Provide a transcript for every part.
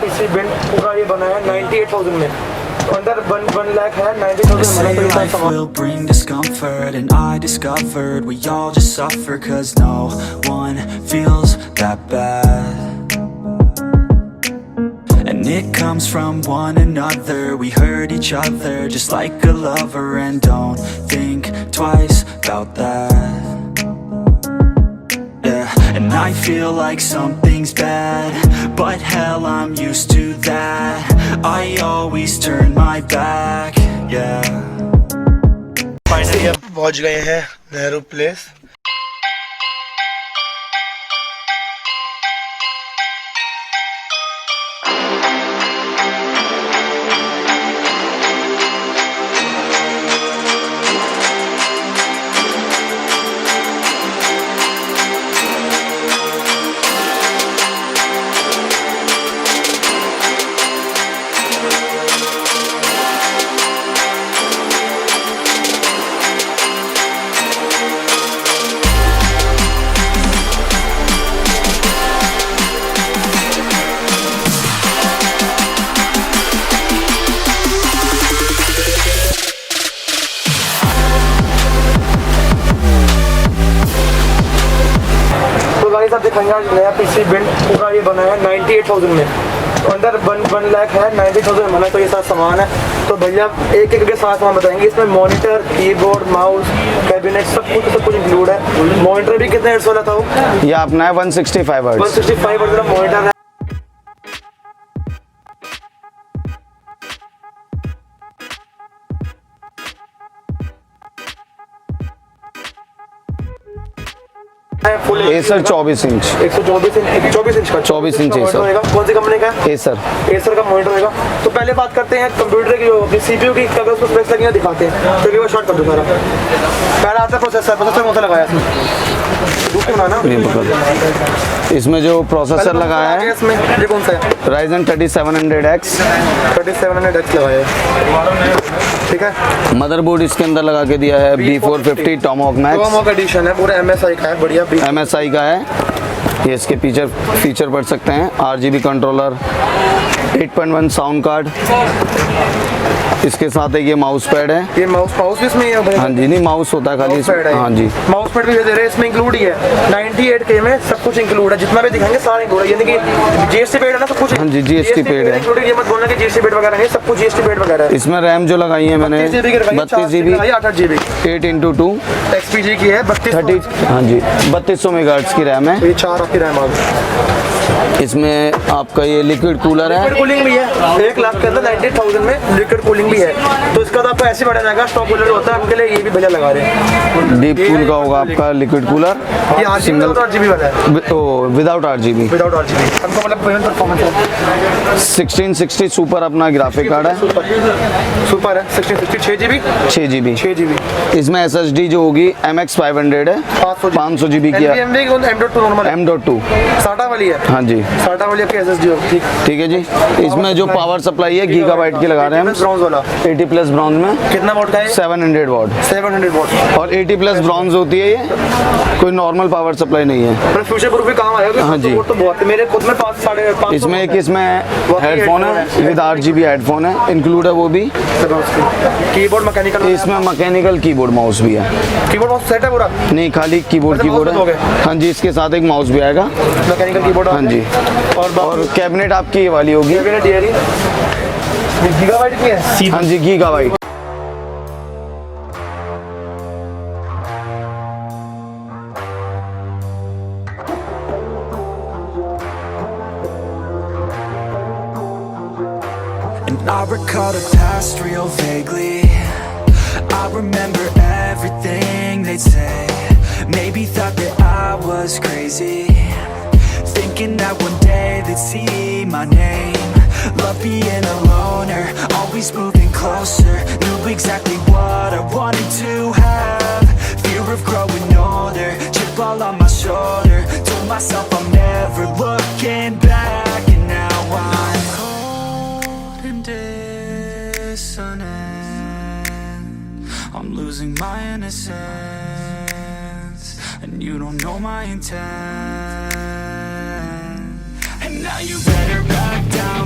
PC build पूरा ये बना है 98,000 में, अंदर 1 लाख है 90,000 life will bring discomfort, and I discovered we all just suffer, cause no one feels that bad, and it comes from one another. We hurt each other just like a lover, and don't think twice about that. Yeah, and I feel like something's bad, but hell, I'm used to that. I always turn my back, yeah. Finally अब पहुंच गए हैं Nehru place. आप दिखाएंगे आज नया PC build पूरा ये बना है 98,000 में, अंदर 1 लाख है 90,000 बना, तो ये सारा सामान है। तो भैया एक एक के साथ सामान बताएंगे, इसमें monitor, keyboard, mouse, cabinet sub कुछ इंक्लूड है। मॉनिटर भी कितने हर्ट्ज वाला था वो? ये अपना है 165 हर्ट्ज। 165 हर्ट्ज का मॉनिटर है। एसर 24 इंच 124 इंच 24 इंच का 24 इंच मॉनिटर होगा। कौन सी कंपनी का? एसर का मॉनिटर होगा। तो पहले बात करते हैं कंप्यूटर की, जो सीपीयू की अगर उसको स्पेक्स लगी दिखाते हैं, तो वो शॉर्ट कर दो सारा। पहला आता है प्रोसेसर कौन सा लगाया इसमें? इसमें जो प्रोसेसर लगाया है इसमें ये कौन सा है? Ryzen 3700X 3700X लगाया है, ठीक है। मदरबोर्ड इसके अंदर लगा के दिया है B450 टॉमहॉक मैक्स एडिशन है, पूरा MSI का है, बढ़िया MSI का है। ये इसके फीचर पढ़ सकते हैं, RGB कंट्रोलर, 8.1 साउंड कार्ड, इसके साथ एक ये माउस पैड है। ये माउस भी इसमें है? हाँ जी, नहीं माउस होता है खाली इसमें। हाँ जी, माउस पैड भी दे रहे हैं, इसमें इंक्लूड ही है। 98K में सब कुछ इंक्लूड है, जितना भी दिखाएंगे सारा इंक्लूड है, यानी कि GST पेड है ना सब कुछ। हाँ जी, GST पेड है, ये मत बोलना कि GST पेड वगैरह नहीं, सब कुछ GST पेड वगैरह है। इसमें रैम जो लगाई है मैंने 32 GB 8x2 XPG की है, 30। हाँ जी, 3200 मेगाहर्ट्ज की रैम है। ये 4 आपकी रैम आ गई। इसमें आपका ये लिक्विड कूलर है, लिक्विड कूलिंग भी है। 1 लाख के अंदर 98,000 में लिक्विड कूलिंग भी है। तो इसका तो आपको ऐसे बढ़ा जाएगा, स्टॉक कूलर होता है आपके लिए, ये भी भैया लगा रहे हैं। डीप कूल का होगा आपका लिक्विड कूलर। ये सिंगल 8GB वाला है, विदाउट RGB। हमको मतलब पेमेंट परफॉर्मेंस है 1660 सुपर अपना ग्राफिक कार्ड है। सुपर है 1660 6GB। इसमें SSD जो होगी MX 500 है, 500 GB की है। M.2 SATA वाली है। हाँ जी, SATA वाली आपकी SSD होगी, ठीक है जी। इसमें जो पावर सप्लाई है गीगाबाइट की लगा रहे हैं हम, ब्रॉन्ज वाला 80+ ब्रॉन्ज में। कितना वोल्ट का है? 700 वॉट। और 80+ ब्रॉन्ज होती है, ये कोई नॉर्मल पावर सप्लाई नहीं है। फ्यूचर प्रूफ भी काम आएगा। हाँ जी, तो बहुत मेरे खुद में 5-5.5 इसमें एक हेडफोन है विद 8GB हेडफोन है, इंक्लूड है वो भी। कीबोर्ड मैकेनिकल, इसमें मैकेनिकल कीबोर्ड माउस भी है। कीबोर्ड माउस सेट है पूरा? नहीं, खाली कीबोर्ड है। हाँ जी, इसके साथ एक माउस भी आएगा, मैकेनिकल कीबोर्ड। हाँ जी, और कैबिनेट आपकी ये वाली होगी, गीगाबाइट की है। हाँ जी, gigabyte. And I recall the past real vaguely. I remember everything they'd say. Maybe thought that I was crazy, thinking that one day they'd see my name. Love being a loner, always moving closer. Knew exactly what I wanted to have. Fear of growing older, chip all on my shoulder. Told myself I'm never looking back, and now I'm cold and dissonant. I'm losing my innocence, and you don't know my intent. And now you better back down.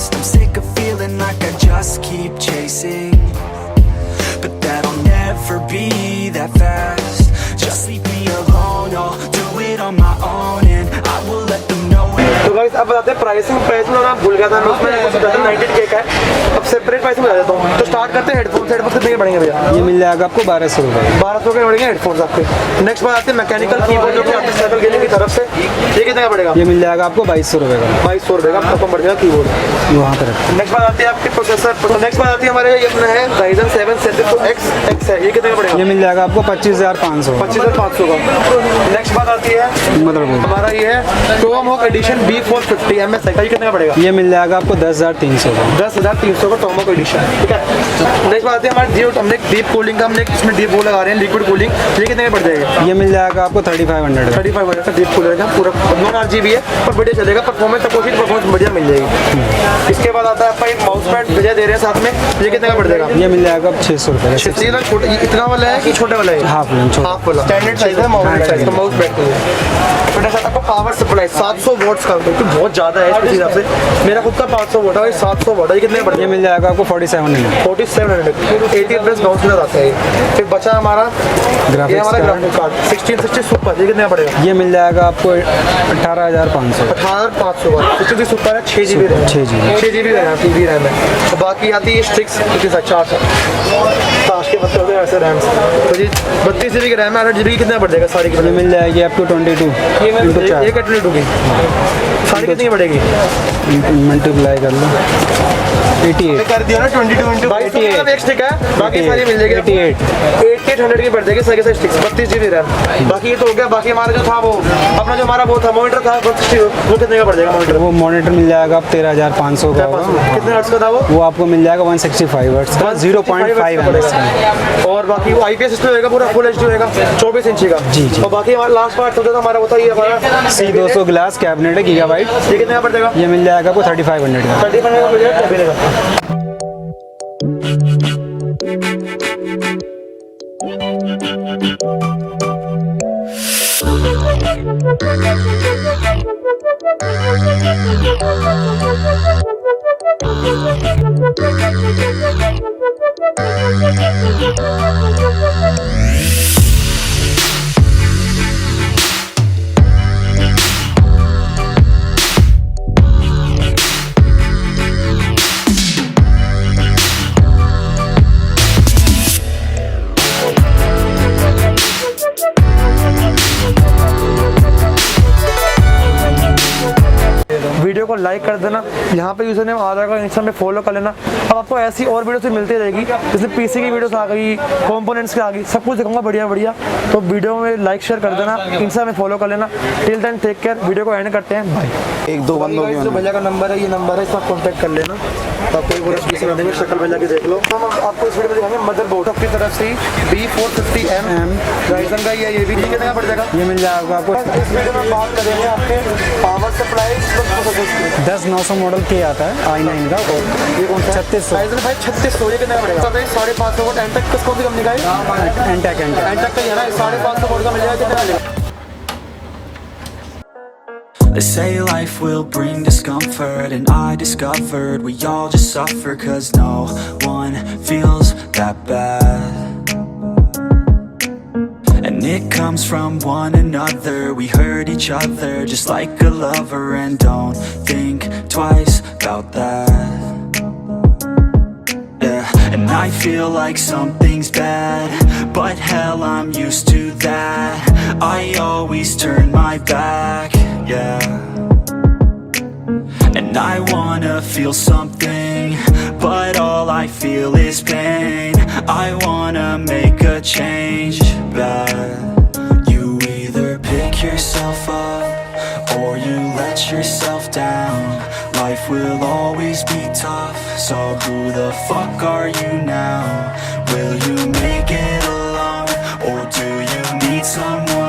past. I'm sick of feeling like I just keep chasing, but that'll never be that fast. Just leave me alone, I'll do it on my own, and I will let them know it. तो guys अब बताते हैं pricing. Price में ना भूल गया था मैं, उसमें 90K का है। अब सेपरेट प्राइसिंग बता देता हूँ। तो स्टार्ट करते हैं हेडफोन। हेडफोन कितने के पड़ेंगे भैया? ये मिल जाएगा आपको 1200 रुपये। 1200 के पड़ेंगे हेडफोन्स आपके। नेक्स्ट बात आते हैं मैकेनिकल कीबोर्ड जो कि आते हैं साइकिल गेमिंग की तरफ से। ये कितने का पड़ेगा? ये मिल जाएगा आपको 2200 रुपये का। 2200 रुपये का आपको पड़ जाएगा कीबोर्ड वहाँ पर रखते हैं। नेक्स्ट बात आती है आपके प्रोसेसर। नेक्स्ट बात आती है हमारे ये अपना है Ryzen 7 72X है। ये कितने का पड़ेगा? ये मिल जाएगा आपको 25,500। 25,500 का। नेक्स्ट बात आती है मदरबोर्ड हमारा ये है टोमहॉक एडिशन B450 MS है। ये कितने का पड़ेगा? ये मिल जाएगा आपको 10,300 का। 10,300 का टोमहॉक एडिशन, ठीक है। नेक्स्ट बात आती है हमारे जियो। हमने डीप कूलिंग का हमने इसमें डीप वो लगा रहे हैं, लिक्विड कूलिंग। ये कितने का पड़ जाएगा? ये मिल जाएगा आपको 3500 का। 3500 का डीप कूलर का पूरा नॉन RGB है पर बढ़िया चलेगा। परफॉर्मेंस तक कोशिश परफॉर्मेंस बढ़िया मिल जाएगी। इसके बाद आता है आपका एक माउस पैड भेजा दे रहे हैं साथ में। ये कितने का पड़ जाएगा? ये मिल जाएगा 600 रुपये का। छोटा इतना वाला है कि छोटे वाला है? हाफ वाला स्टैंडर्ड साइज है माउस साइज का माउस पैड। छोटा सा आपको पावर सप्लाई 700 वॉट्स का, क्योंकि बहुत ज़्यादा है इस हिसाब से। मेरा खुद का 500 वॉट है, 700 वॉट है। ये कितने पड़ेगा? ये मिल जाएगा आपको 4700। 4700 80+ बाउंस के साथ आता है। फिर बचा हमारा ग्राफिक्स कार्ड 1660 सुपर। ये कितने का पड़ेगा? ये मिल जाएगा आपको 18,500। 18,500 का 1660 सुपर है। 6GB RAM. 6GB रैम है। बाकी आती है स्ट्रिक्स चार्ज ताश के पत्ते होते हैं ऐसे रैम। तो ये 32GB की रैम है। 8GB की कितना पड़ जाएगा सारी की? ये मिल जाएगी आपको 22 इंटू 4। एक 22 की सारी कितनी पड़ेगी? मल्टीप्लाई कर लो 88 कर दिया ना 22 इंटू 88 एक स्टिक है। बाकी सारी मिल जाएगी 8800 की पड़ जाएगी सारी के स्टिक्स। 32GB RAM. बाकी ये तो हो गया। बाकी हमारा जो था वो अपना जो हमारा वो था मॉनिटर था वो कितने का पड़ जाएगा? मॉनिटर वो मॉनिटर मिल जाएगा आप 13,500 का। कितने हर्ट्ज का था वो आपको मिल जाएगा 165 हर्ट्ज का 0.5 एमएच। और बाकी वो IPS डिस्प्ले होगा, पूरा फुल HD होगा 24 इंची का। जी जी। और बाकी हमारा लास्ट पार्ट होता था हमारा होता ये हमारा C200 ग्लास कैबिनेट है गीगाबाइट। ये कितने का पड़ जाएगा? ये मिल जाएगा आपको 3500 का। 3500 का पड़ जाएगा कैबिनेट का। वीडियो को लाइक कर देना। यहाँ पे यूजर नेम आ जाएगा, इंस्टा में फॉलो कर लेना। अब आपको ऐसी और वीडियो से मिलती रहेगी, जैसे पीसी की वीडियोस आ गई, कंपोनेंट्स की आ गई, सब कुछ दिखाऊंगा बढ़िया बढ़िया। तो वीडियो में लाइक शेयर कर देना, इंस्टा में फॉलो कर लेना। Till then take care. Video को एंड करते हैं, बाय। 1-2 बंदों की जो भैया का नंबर है, ये नंबर है, इस पर कॉन्टैक्ट कर लेना। तो आपको एक पूरा पीसी देंगे, शक्ल भैया की देख लो। हम आपको इस वीडियो में दिखाएंगे मदरबोर्ड की तरफ से B450M Ryzen का। ये भी कितने का पड़ जाएगा? ये मिल जाएगा आपको। इस वीडियो में बात करेंगे आपके पावर सप्लाई 10-900 मॉडल के आता है i9 का। ये कौन सा? 3600 भाई 3600। ये कितना पड़ेगा? 550 वोट एंटेक किस कौन सी कंपनी का है? एंटेक का ही है ना। 550 वोट का मिल जाएगा। कितना मिलेगा? They say life will bring discomfort, and I discovered we all just suffer 'cause no one feels that bad. And it comes from one another. We hurt each other just like a lover, and don't think twice about that. Yeah, and I feel like something's bad, but hell, I'm used to that. I always turn my back, yeah. And I wanna feel something, but all I feel is pain. I wanna make a change, but you either pick yourself up or you let yourself down. Life will always be tough, so who the fuck are you now? Will you make it alone, or do you need someone